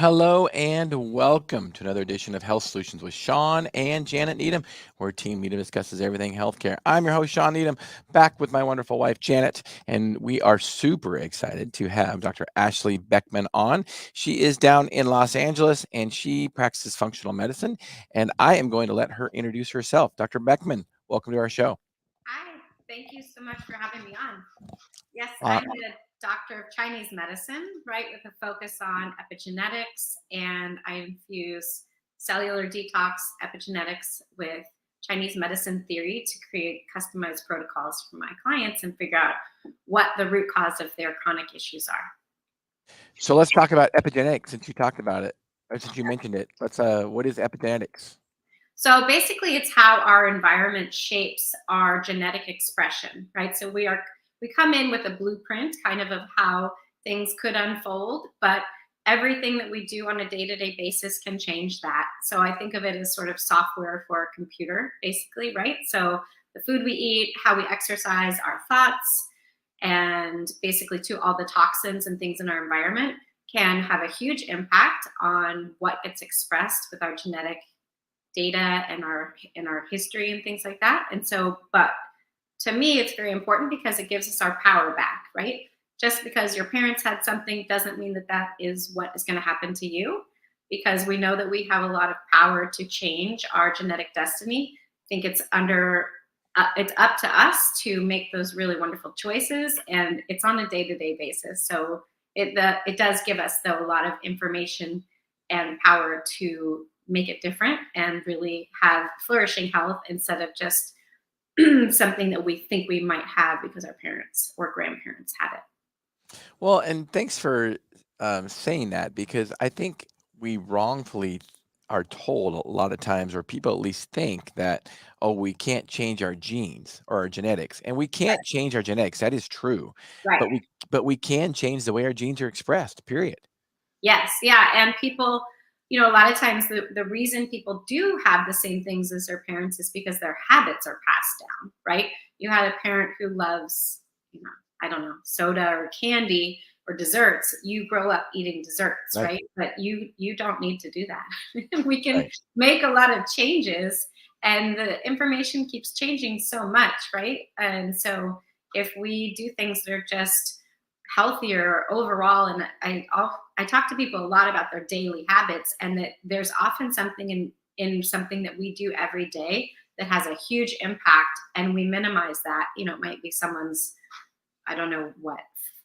Hello and welcome to another edition of Health Solutions with Shawn and Janet Needham, where Team Needham discusses everything healthcare. I'm your host, Shawn Needham, back with my wonderful wife, Janet, and we are super excited to have Dr. Ashley Beckman on. She is down in Los Angeles and she practices functional medicine, and I am going to let her introduce herself. Dr. Beckman, welcome to our show. Hi, thank you so much for having me on. Yes, Uh, I'm a doctor of Chinese medicine, right, with a focus on epigenetics, and I infuse cellular detox epigenetics with Chinese medicine theory to create customized protocols for my clients and figure out what the root cause of their chronic issues are. so let's talk about epigenetics since you talked about it, or since you mentioned it. What is epigenetics? So basically, it's how our environment shapes our genetic expression, right? So we come in with a blueprint, kind of how things could unfold, but everything that we do on a day-to-day basis can change that. So I think of it as sort of software for a computer, basically, right? So the food we eat, how we exercise, our thoughts, and basically to all the toxins and things in our environment can have a huge impact on what gets expressed with our genetic data and our history and things like that. And so, but to me, it's very important because it gives us our power back, right? Just because your parents had something doesn't mean that that is what is going to happen to you, because we know that we have a lot of power to change our genetic destiny. I think it's up to us to make those really wonderful choices, and it's on a day-to-day basis. So it does give us, though, a lot of information and power to make it different and really have flourishing health instead of just something that we think we might have because our parents or grandparents had it. Well, and thanks for saying that because I think we wrongfully are told a lot of times, or people at least think that, oh, we can't change our genes or our genetics, and we can't change our genetics. That is true, Right. but we can change the way our genes are expressed. Period. Yes. Yeah. And people, a lot of times the reason people do have the same things as their parents is because their habits are passed down, right? You had a parent who loves, I don't know, soda or candy or desserts. You grow up eating desserts, Right. right? But you don't need to do that. We can Right. make a lot of changes, and the information keeps changing so much, right? And so if we do things that are just healthier overall, and I talk to people a lot about their daily habits, and that there's often something in something that we do every day that has a huge impact, and we minimize that. It might be someone's, I don't know what,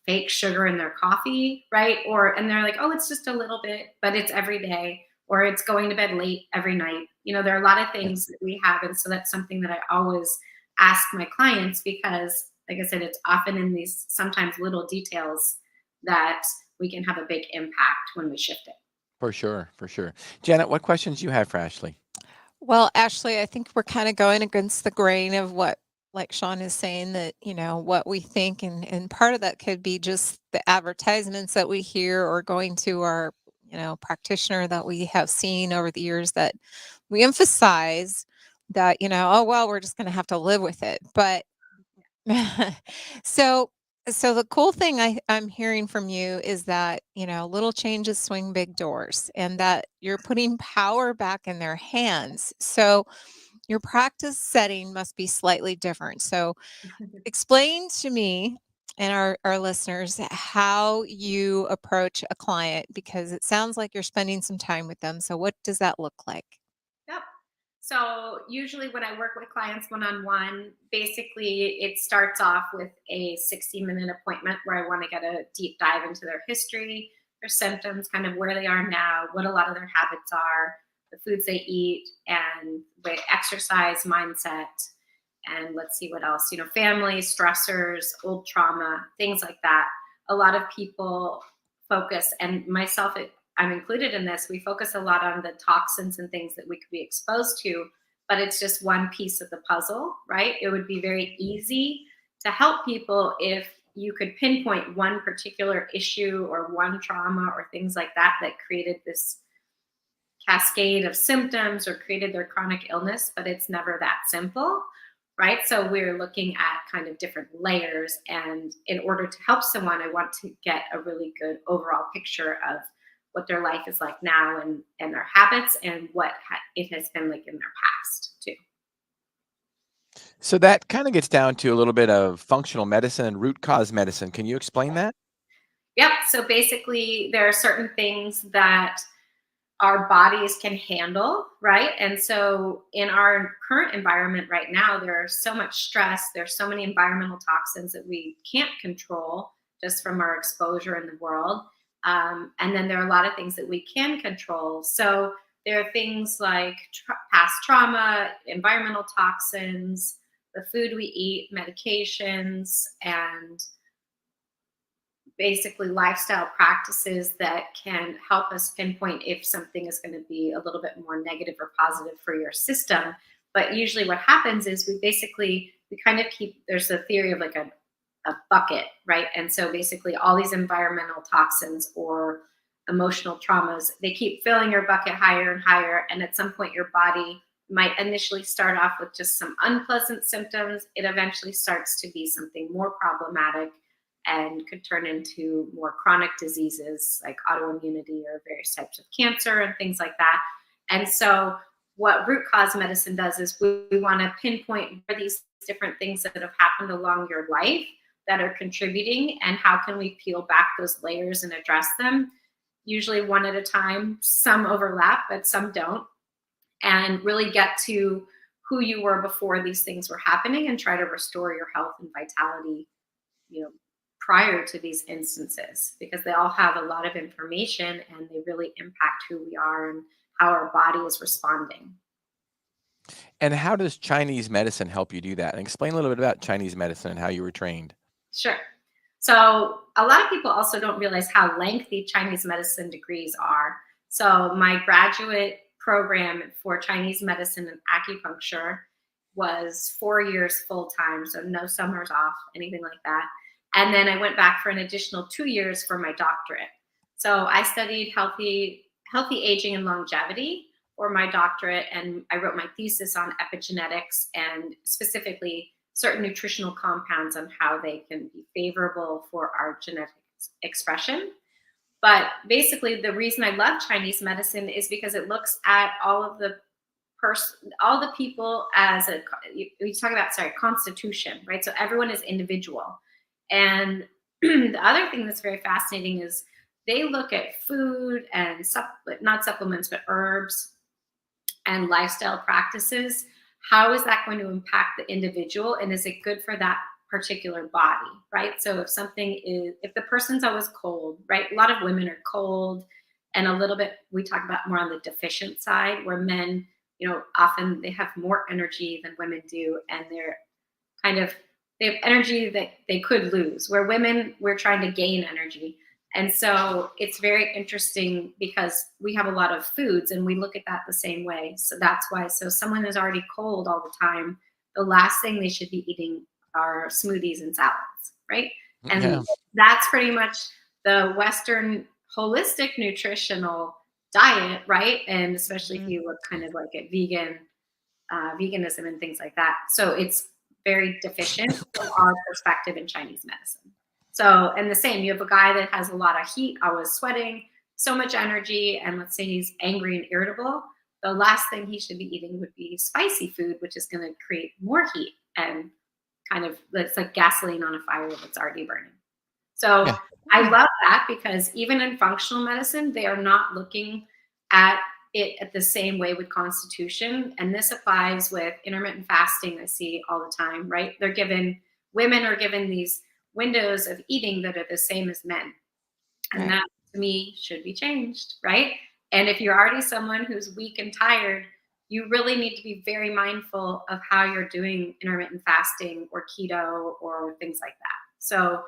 fake sugar in their coffee, right? And they're like, oh, it's just a little bit, but it's every day, or it's going to bed late every night. There are a lot of Right. things that we have, and so that's something that I always ask my clients, because like I said, it's often in these sometimes little details that we can have a big impact when we shift it. For sure. For sure. Janet, what questions you have for Ashley? Well, Ashley, I think we're kind of going against the grain of what, like Shawn is saying, that, what we think. And part of that could be just the advertisements that we hear or going to our, practitioner that we have seen over the years, that we emphasize that, oh, well, we're just going to have to live with it. But so so the cool thing I'm hearing from you is that, little changes swing big doors, and that you're putting power back in their hands. So your practice setting must be slightly different. So explain to me and our listeners how you approach a client, because it sounds like you're spending some time with them. So what does that look like? Yep. So usually when I work with clients one-on-one, basically it starts off with a 60-minute appointment where I want to get a deep dive into their history, their symptoms, kind of where they are now, what a lot of their habits are, the foods they eat, and the exercise, mindset, and let's see what else, family, stressors, old trauma, things like that. A lot of people focus, and myself, I'm included in this, we focus a lot on the toxins and things that we could be exposed to, but it's just one piece of the puzzle, right? It would be very easy to help people if you could pinpoint one particular issue or one trauma or things like that created this cascade of symptoms or created their chronic illness, but it's never that simple, right? So we're looking at kind of different layers. And in order to help someone, I want to get a really good overall picture of what their life is like now and their habits and what it has been like in their past too. So that kind of gets down to a little bit of functional medicine and root cause medicine. Can you explain that? Yep. So basically, there are certain things that our bodies can handle, right? And so in our current environment right now, there's so much stress, there's so many environmental toxins that we can't control just from our exposure in the world. And then there are a lot of things that we can control. So there are things like past trauma, environmental toxins, the food we eat, medications, and basically lifestyle practices that can help us pinpoint if something is going to be a little bit more negative or positive for your system. But usually what happens is we kind of keep, there's a theory of like a bucket, right? And so basically all these environmental toxins or emotional traumas, they keep filling your bucket higher and higher. And at some point your body might initially start off with just some unpleasant symptoms. It eventually starts to be something more problematic and could turn into more chronic diseases like autoimmunity or various types of cancer and things like that. And so what root cause medicine does is we want to pinpoint where these different things that have happened along your life that are contributing and how can we peel back those layers and address them, usually one at a time. Some overlap, but some don't, and really get to who you were before these things were happening and try to restore your health and vitality, prior to these instances, because they all have a lot of information and they really impact who we are and how our body is responding. And how does Chinese medicine help you do that? And explain a little bit about Chinese medicine and how you were trained. Sure. So a lot of people also don't realize how lengthy Chinese medicine degrees are. So my graduate program for Chinese medicine and acupuncture was 4 years full time. So no summers off, anything like that. And then I went back for an additional 2 years for my doctorate. So I studied healthy aging and longevity for my doctorate, and I wrote my thesis on epigenetics and specifically certain nutritional compounds on how they can be favorable for our genetic expression. But basically, the reason I love Chinese medicine is because it looks at all of the people as you talk about, constitution, right? So everyone is individual. And the other thing that's very fascinating is they look at food and not supplements, but herbs and lifestyle practices. How is that going to impact the individual? And is it good for that particular body, right? So if the person's always cold, right? A lot of women are cold, and a little bit, we talk about more on the deficient side, where men, often they have more energy than women do. And they have energy that they could lose, where women, we're trying to gain energy. And so it's very interesting because we have a lot of foods and we look at that the same way. So that's why, someone who's already cold all the time, the last thing they should be eating are smoothies and salads, right? And that's pretty much the Western holistic nutritional diet, right? And especially if you look kind of like at veganism and things like that. So it's very deficient from our perspective in Chinese medicine. So, and the same, you have a guy that has a lot of heat, always sweating, so much energy, and let's say he's angry and irritable. The last thing he should be eating would be spicy food, which is going to create more heat and it's like gasoline on a fire that's already burning. So I love that because even in functional medicine, they are not looking at it at the same way with constitution. And this applies with intermittent fasting. I see all the time, right? Women are given these windows of eating that are the same as men. And that to me should be changed, right? And if you're already someone who's weak and tired, you really need to be very mindful of how you're doing intermittent fasting or keto or things like that. So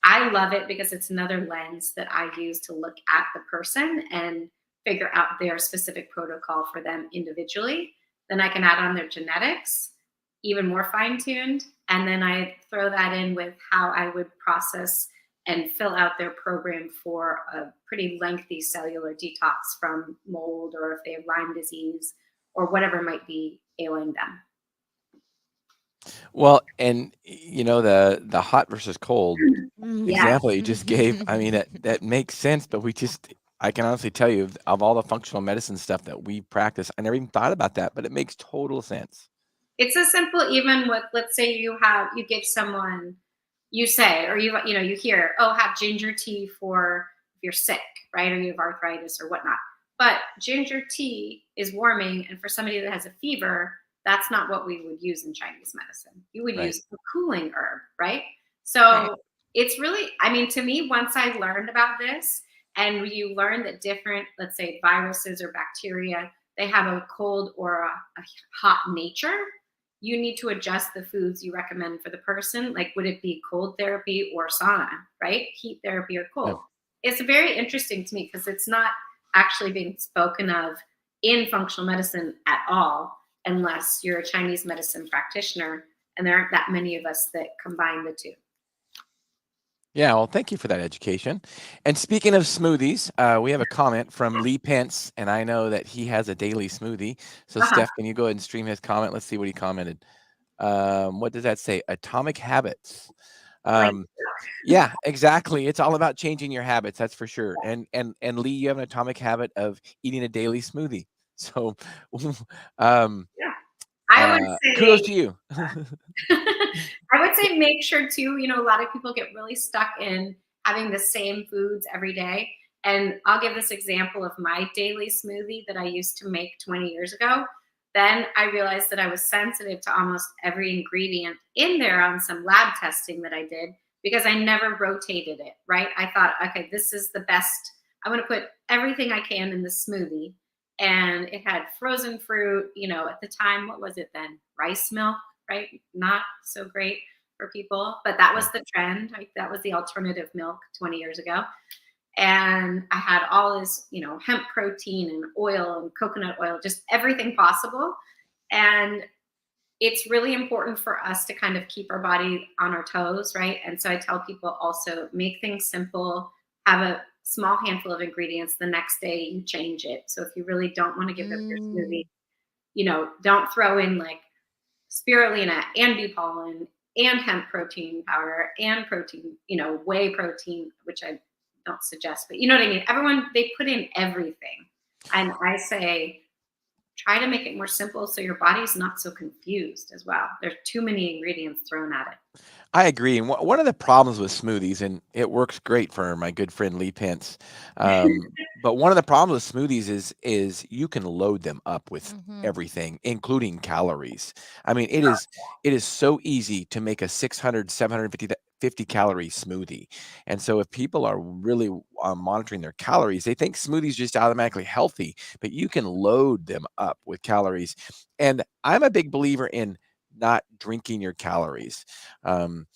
I love it because it's another lens that I use to look at the person and figure out their specific protocol for them individually. Then I can add on their genetics, even more fine-tuned. And then I throw that in with how I would process and fill out their program for a pretty lengthy cellular detox from mold, or if they have Lyme disease or whatever might be ailing them. Well, and the hot versus cold example you just gave, I mean, that makes sense, but we just I can honestly tell you, of all the functional medicine stuff that we practice, I never even thought about that, but it makes total sense. It's as simple, even with, let's say you give someone, you say, or you hear, oh, have ginger tea for if you're sick, right? Or you have arthritis or whatnot. But ginger tea is warming, and for somebody that has a fever, that's not what we would use in Chinese medicine. You would Right. use a cooling herb, right? Right. So it's really, I mean, to me, once I learned about this, and you learn that different, let's say, viruses or bacteria, they have a cold or a hot nature, you need to adjust the foods you recommend for the person. Like, would it be cold therapy or sauna, right? Heat therapy or Yeah. cold. It's very interesting to me because it's not actually being spoken of in functional medicine at all, unless you're a Chinese medicine practitioner. And there aren't that many of us that combine the two. Yeah, well, thank you for that education. And speaking of smoothies, we have a comment from Lee Pence, and I know that he has a daily smoothie. So, Uh-huh. Steph, can you go ahead and stream his comment? Let's see what he commented. What does that say? Atomic habits. Like, Yeah, exactly. It's all about changing your habits. That's for sure. And Lee, you have an atomic habit of eating a daily smoothie. So, um, yeah. I would kudos say to you. I would say make sure too, a lot of people get really stuck in having the same foods every day. And I'll give this example of my daily smoothie that I used to make 20 years ago. Then I realized that I was sensitive to almost every ingredient in there on some lab testing that I did because I never rotated it, right? I thought, okay, this is the best. I'm going to put everything I can in the smoothie. And it had frozen fruit, at the time, what was it then? Rice milk, right? Not so great for people, but that was the trend. Like, that was the alternative milk 20 years ago. And I had all this, hemp protein and oil and coconut oil, just everything possible. And it's really important for us to kind of keep our body on our toes, right? And so I tell people also make things simple, have a small handful of ingredients. The next day you change it. So if you really don't want to give up your smoothie, don't throw in like spirulina and bee pollen and hemp protein powder and protein, whey protein, which I don't suggest, but you know what I mean? Everyone, they put in everything. And I say, try to make it more simple so your body's not so confused as well. There's too many ingredients thrown at it. I agree. And one of the problems with smoothies, and it works great for my good friend Lee Pence, but one of the problems with smoothies is you can load them up with Mhm. everything, including calories. I mean, it is so easy to make a 600, 750 calorie smoothie. And so if people are really monitoring their calories, they think smoothies just automatically healthy, but you can load them up with calories. And I'm a big believer in not drinking your calories. Um,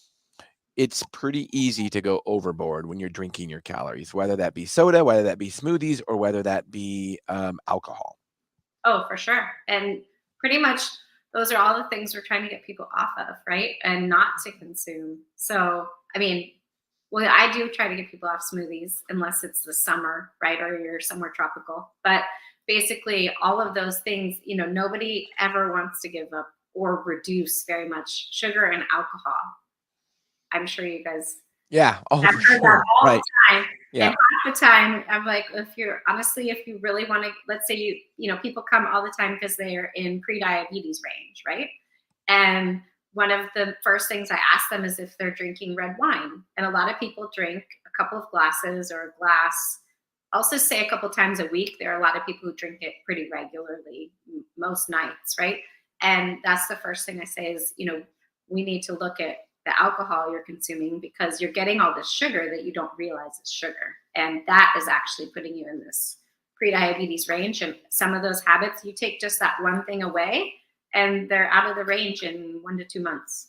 it's pretty easy to go overboard when you're drinking your calories, whether that be soda, whether that be smoothies, or whether that be alcohol. Oh, for sure. And pretty much those are all the things we're trying to get people off of, right? And not to consume. So, I mean, well, I do try to get people off smoothies unless it's the summer, right? Or you're somewhere tropical. But basically, all of those things, nobody ever wants to give up or reduce very much sugar and alcohol. I'm sure you guys Yeah. Oh, have for heard that sure. all Right. the time. Yeah. And half the time, I'm like, if you really want to, let's say people come all the time because they're in pre-diabetes range, right? And one of the first things I ask them is if they're drinking red wine. And a lot of people drink a couple of glasses or a glass. Also say a couple times a week. There are a lot of people who drink it pretty regularly, most nights, right? And that's the first thing I say is, we need to look at the alcohol you're consuming because you're getting all this sugar that you don't realize is sugar. And that is actually putting you in this pre-diabetes range. And some of those habits, you take just that one thing away and they're out of the range in 1 to 2 months.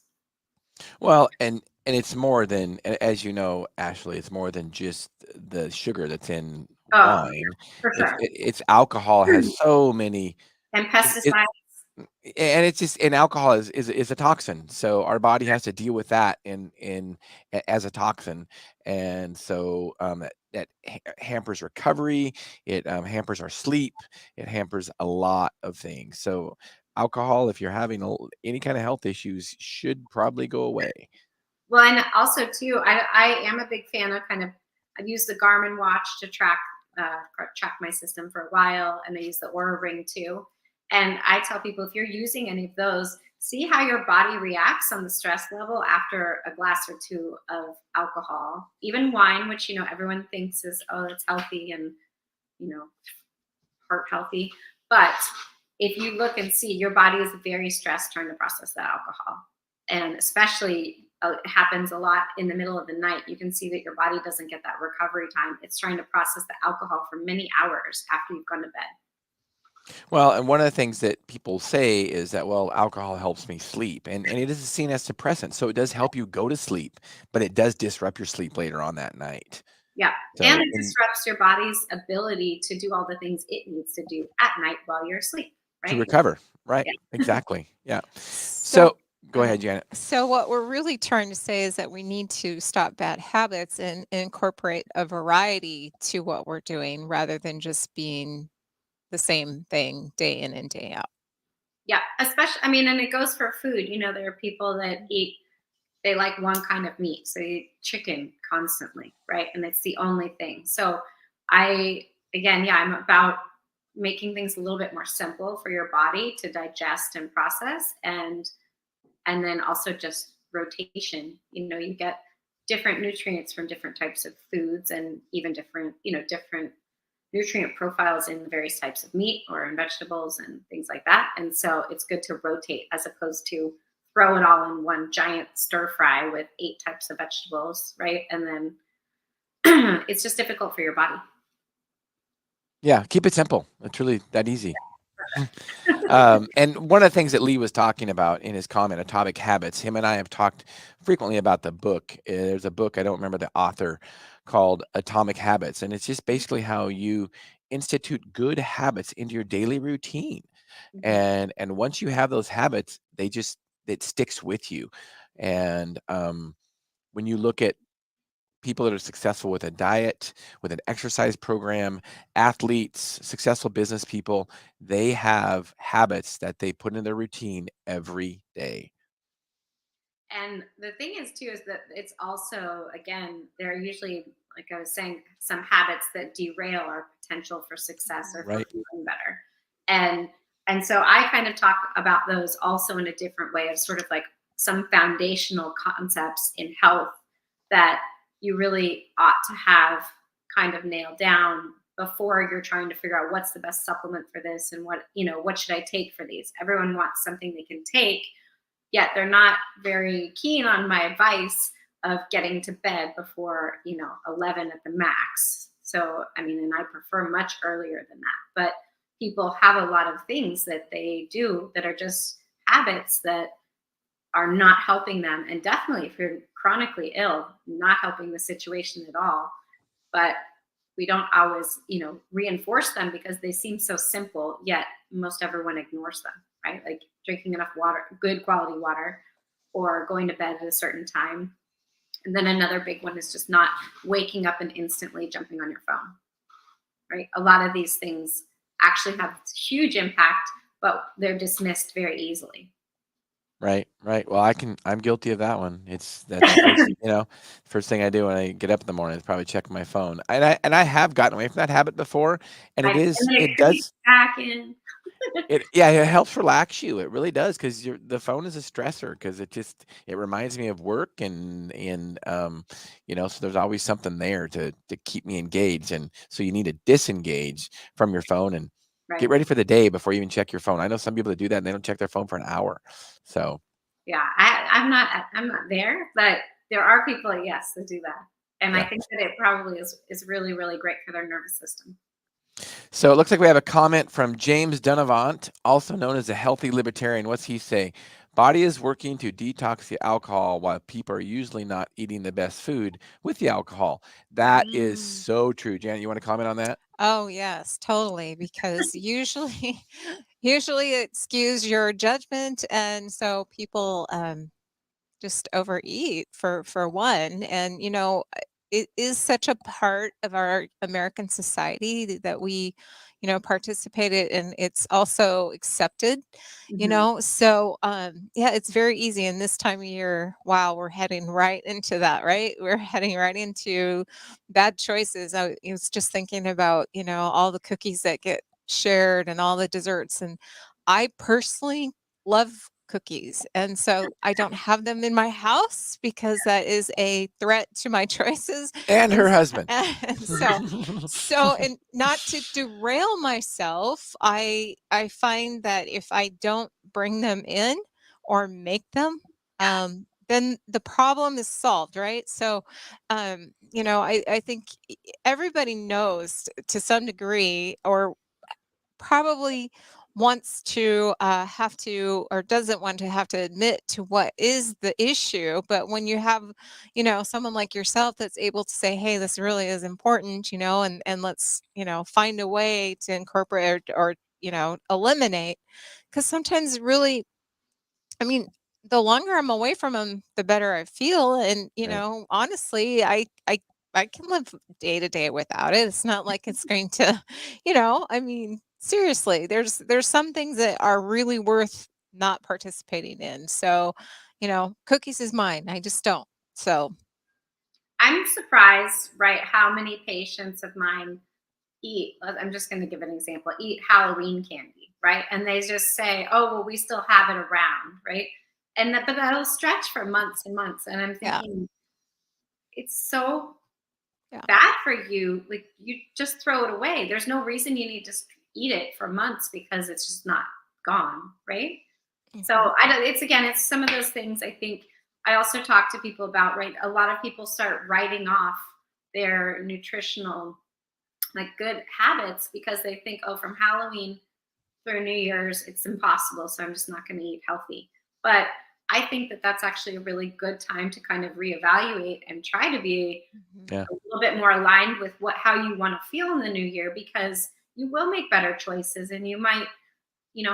Well, and it's more than, as you know, Ashley, it's more than just the sugar that's in Oh, wine. for It's sure. it's alcohol has so many. And It, pesticides. and it's just, and alcohol is a toxin, so our body has to deal with that as a toxin, and so that hampers recovery. It hampers our sleep. It hampers a lot of things. So alcohol, if you're having any kind of health issues, should probably go away. Well, and also too, I am a big fan of I've used the Garmin watch to track track my system for a while, and I use the Aura Ring too. And I tell people, if you're using any of those, see how your body reacts on the stress level after a glass or two of alcohol, even wine, which, you know, everyone thinks is, oh, it's healthy and, you know, heart healthy. But if you look and see, your body is very stressed trying to process that alcohol. And especially it happens a lot in the middle of the night. You can see that your body doesn't get that recovery time. It's trying to process the alcohol for many hours after you've gone to bed. Well, and one of the things that people say is that, well, alcohol helps me sleep. And it is seen as suppressant. So it does help you go to sleep, but it does disrupt your sleep later on that night. Yeah. So, and it disrupts your body's ability to do all the things it needs to do at night while you're asleep, right? to recover. Right. Yeah. Exactly. Yeah. So, Go ahead, Janet. So what we're really trying to say is that we need to stop bad habits and incorporate a variety to what we're doing rather than just being the same thing day in and day out. Yeah. Especially, I mean, and it goes for food. You know, there are people that they like one kind of meat. So you eat chicken constantly, right? And it's the only thing. So I'm about making things a little bit more simple for your body to digest and process, and then also just rotation. You know, you get different nutrients from different types of foods, and even different nutrient profiles in the various types of meat or in vegetables and things like that. And so it's good to rotate as opposed to throw it all in one giant stir fry with 8 types of vegetables, right? And then it's just difficult for your body. Yeah, keep it simple. It's really that easy. And one of the things that Lee was talking about in his comment, Atomic Habits, him and I have talked frequently about the book. There's a book, I don't remember the author, called Atomic Habits. And it's just basically how you institute good habits into your daily routine. Mhm. And once you have those habits, it sticks with you. And when you look at people that are successful with a diet, with an exercise program, athletes, successful business people, they have habits that they put in their routine every day. And the thing is too is that it's also, again, there are usually, like I was saying, some habits that derail our potential for success or for Right. feeling better. And so I kind of talk about those also in a different way of sort of like some foundational concepts in health that you really ought to have kind of nailed down before you're trying to figure out what's the best supplement for this and what should I take for these. Everyone wants something they can take, yet they're not very keen on my advice of getting to bed before 11 at the max. So I mean, and I prefer much earlier than that, but people have a lot of things that they do that are just habits that are not helping them, and definitely if you're chronically ill, not helping the situation at all. But we don't always reinforce them because they seem so simple, yet most everyone ignores them, right? Like drinking enough water, good quality water, or going to bed at a certain time. And then another big one is just not waking up and instantly jumping on your phone, right? A lot of these things actually have huge impact, but they're dismissed very easily. Right. Well, I'm guilty of that one. That's first thing I do when I get up in the morning is probably check my phone. And I have gotten away from that habit before, and And then it it creeps does back in. it helps relax you. It really does, because the phone is a stressor, because it reminds me of work, so there's always something there to keep me engaged, and so you need to disengage from your phone and get Right. ready for the day before you even check your phone. I know some people that do that and they don't check their phone for an hour. So Yeah, I'm not there, but there are people, yes, that do that. And I yeah. think that it probably is really, really great for their nervous system. So it looks like we have a comment from James Dunavant, also known as a healthy libertarian. What's he say? Body is working to detox the alcohol while people are usually not eating the best food with the alcohol. That is so true. Janet, you want to comment on that? Oh, yes, totally. Because usually, usually it skews your judgment, and so people just overeat for one. And it is such a part of our American society that we, participated, and it's also accepted, Mhm. So, yeah, it's very easy. And this time of year, wow, we're heading right into that, right? We're heading right into bad choices. I was just thinking about, all the cookies that get shared and all the desserts. And I personally love cookies. And so I don't have them in my house because that is a threat to my choices. And And, her husband. and so, and not to derail myself, I find that if I don't bring them in or make them, then the problem is solved, right? So, I think everybody knows to some degree, or probably wants to have to, or doesn't want to have to admit to what is the issue. But when you have, someone like yourself that's able to say, hey, this really is important, and let's, find a way to incorporate or eliminate. Because sometimes really, I mean, the longer I'm away from them, the better I feel. And, Right. honestly, I can live day to day without it. It's not like it's going to, I mean, seriously, there's some things that are really worth not participating in. So, cookies is mine. I just don't. So, I'm surprised, right, how many patients of mine eat, I'm just going to give an example, eat Halloween candy, right? And they just say, oh, well, we still have it around, right? But that'll stretch for months and months. And I'm yeah, thinking, it's so yeah, bad for you. Like, you just throw it away. There's no reason you need to eat it for months because it's just not gone, right? mhm, So I don't, it's again, it's some of those things I think I also talk to people about, right? A lot of people start writing off their nutritional, like, good habits because they think, oh, from Halloween through New Year's, it's impossible. So I'm just not going to eat healthy. But I think that that's actually a really good time to kind of reevaluate and try to be mhm. Yeah. a little bit more aligned with how you want to feel in the new year, because you will make better choices, and you might,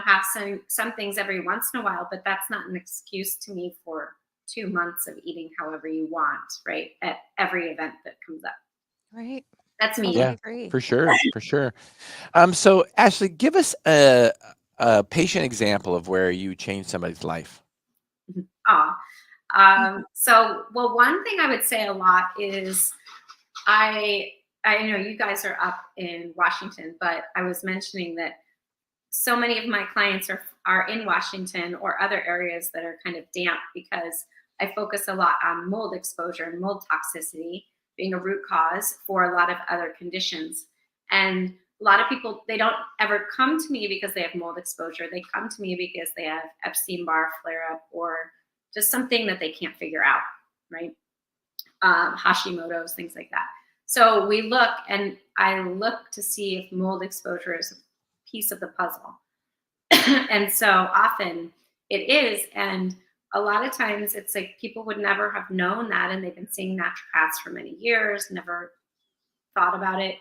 have some things every once in a while, but that's not an excuse to me for 2 months of eating however you want, right? At every event that comes up. Right. That's me. Totally Yeah, agree. for sure. For sure. So Ashley, give us a patient example of where you changed somebody's life. Aw. Mhm. So, one thing I would say a lot is I I know you guys are up in Washington, but I was mentioning that so many of my clients are in Washington or other areas that are kind of damp, because I focus a lot on mold exposure and mold toxicity being a root cause for a lot of other conditions. And a lot of people, they don't ever come to me because they have mold exposure. They come to me because they have Epstein-Barr flare-up or just something that they can't figure out, right? Hashimoto's, things like that. So we look, and I look to see if mold exposure is a piece of the puzzle. And so often it is. And a lot of times it's like people would never have known that. And they've been seeing naturopaths for many years, never thought about it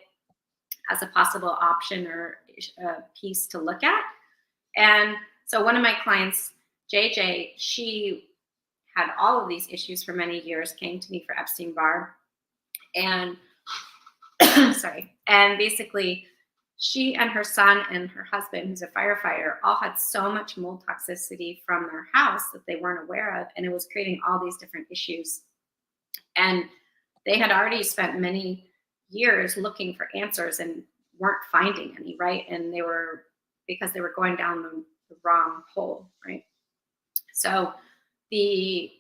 as a possible option or a piece to look at. And so one of my clients, JJ, she had all of these issues for many years, came to me for Epstein-Barr. And sorry. And basically, she and her son and her husband, who's a firefighter, all had so much mold toxicity from their house that they weren't aware of. And it was creating all these different issues. And they had already spent many years looking for answers and weren't finding any, right? And because they were going down the wrong hole, right? So the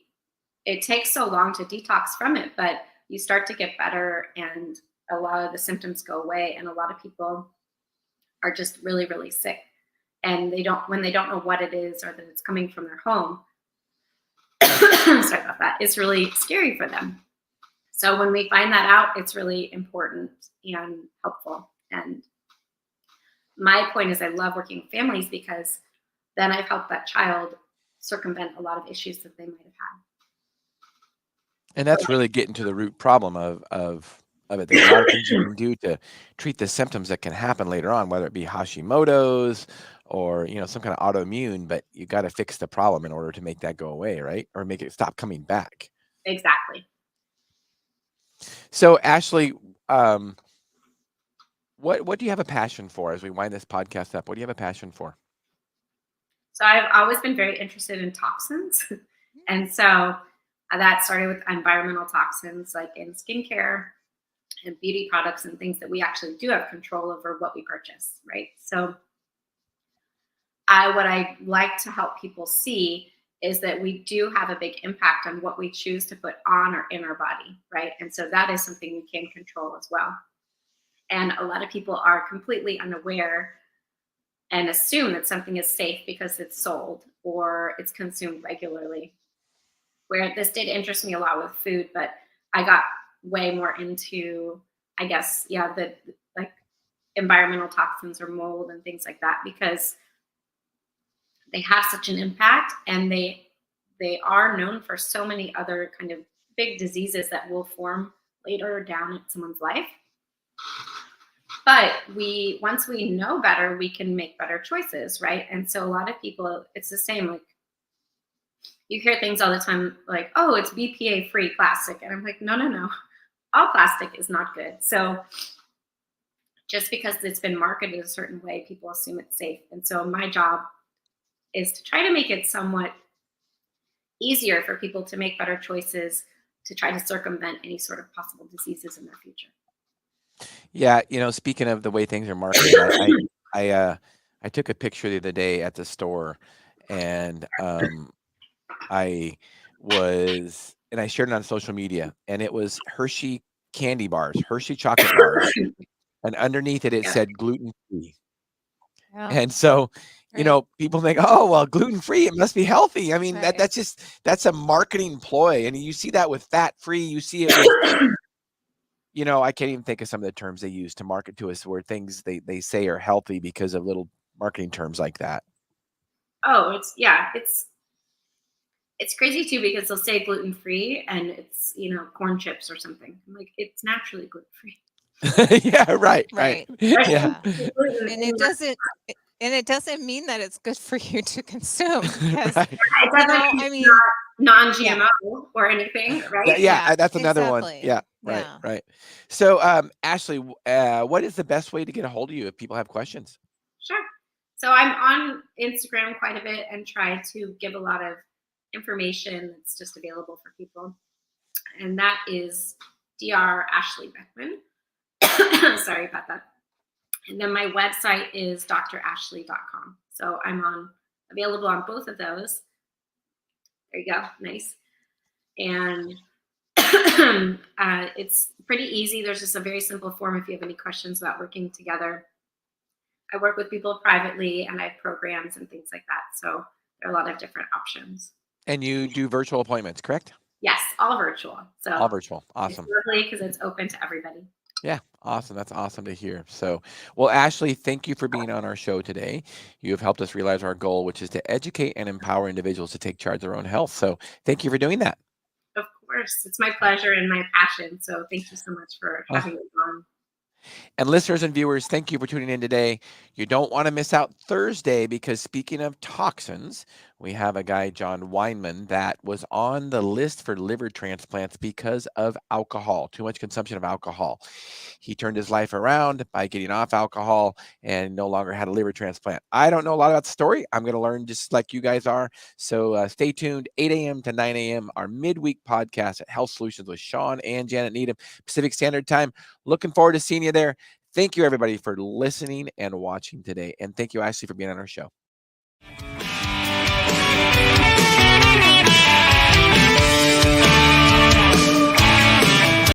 it takes so long to detox from it, but you start to get better, and a lot of the symptoms go away. And a lot of people are just really, really sick, and when they don't know what it is or that it's coming from their home, sorry about that, it's really scary for them. So when we find that out, it's really important and helpful. And my point is, I love working with families because then I've helped that child circumvent a lot of issues that they might have had. And that's really getting to the root problem of it. There's a lot of things you can do to treat the symptoms that can happen later on, whether it be Hashimoto's or some kind of autoimmune, but you got to fix the problem in order to make that go away, right? Or make it stop coming back. Exactly. So Ashley, what do you have a passion for as we wind this podcast up? What do you have a passion for? So I've always been very interested in toxins. And so that started with environmental toxins, like in skincare and beauty products and things that we actually do have control over what we purchase, right? So what I like to help people see is that we do have a big impact on what we choose to put on or in our body, right? And so that is something we can control as well. And a lot of people are completely unaware and assume that something is safe because it's sold or it's consumed regularly. Where this did interest me a lot with food, but I got way more into, I guess, the like environmental toxins or mold and things like that, because they have such an impact, and they are known for so many other kind of big diseases that will form later down in someone's life. But once we know better, we can make better choices, right? And so a lot of people, it's the same. Like, you hear things all the time like, oh, it's BPA free plastic. And I'm like, no. All plastic is not good. So just because it's been marketed a certain way, people assume it's safe. And so my job is to try to make it somewhat easier for people to make better choices, to try to circumvent any sort of possible diseases in their future. Yeah, speaking of the way things are marketed, I took a picture the other day at the store, and I shared it on social media, and it was Hershey candy bars, Hershey chocolate bars, and underneath it said gluten free. Yeah. And so, people think, oh, well, gluten free, it must be healthy. I mean, Right. that's a marketing ploy, and you see that with fat free. You see it with, I can't even think of some of the terms they use to market to us, where things they say are healthy because of little marketing terms like that. Oh, it's crazy too, because they'll say gluten free and it's, corn chips or something. I'm like, it's naturally gluten free. Yeah, right. Yeah. And it doesn't mean that it's good for you to consume, because right. It doesn't mean non-GMO or anything, right? Yeah, that's another one. exactly. Yeah, right. So, Ashley, what is the best way to get a hold of you if people have questions? Sure. So I'm on Instagram quite a bit and try to give a lot of information that's just available for people. And that is Dr. Ashley Beckman. Sorry about that. And then my website is drashley.com. So I'm available on both of those. There you go. Nice. And it's pretty easy. There's just a very simple form if you have any questions about working together. I work with people privately, and I have programs and things like that. So there are a lot of different options. And you do virtual appointments, correct? Yes, all virtual. So all virtual. Awesome. It's lovely because it's open to everybody. Yeah, awesome. That's awesome to hear. So, well, Ashley, thank you for being on our show today. You have helped us realize our goal, which is to educate and empower individuals to take charge of their own health. So thank you for doing that. Of course. It's my pleasure and my passion. So thank you so much for having me on. And listeners and viewers, thank you for tuning in today. You don't want to miss out Thursday, because speaking of toxins, we have a guy, John Weinman, that was on the list for liver transplants because of alcohol, too much consumption of alcohol. He turned his life around by getting off alcohol and no longer had a liver transplant. I don't know a lot about the story. I'm going to learn just like you guys are. So stay tuned, 8 a.m. to 9 a.m., our midweek podcast at Health Solutions with Shawn and Janet Needham, Pacific Standard Time. Looking forward to seeing you there. Thank you, everybody, for listening and watching today. And thank you, Ashley, for being on our show.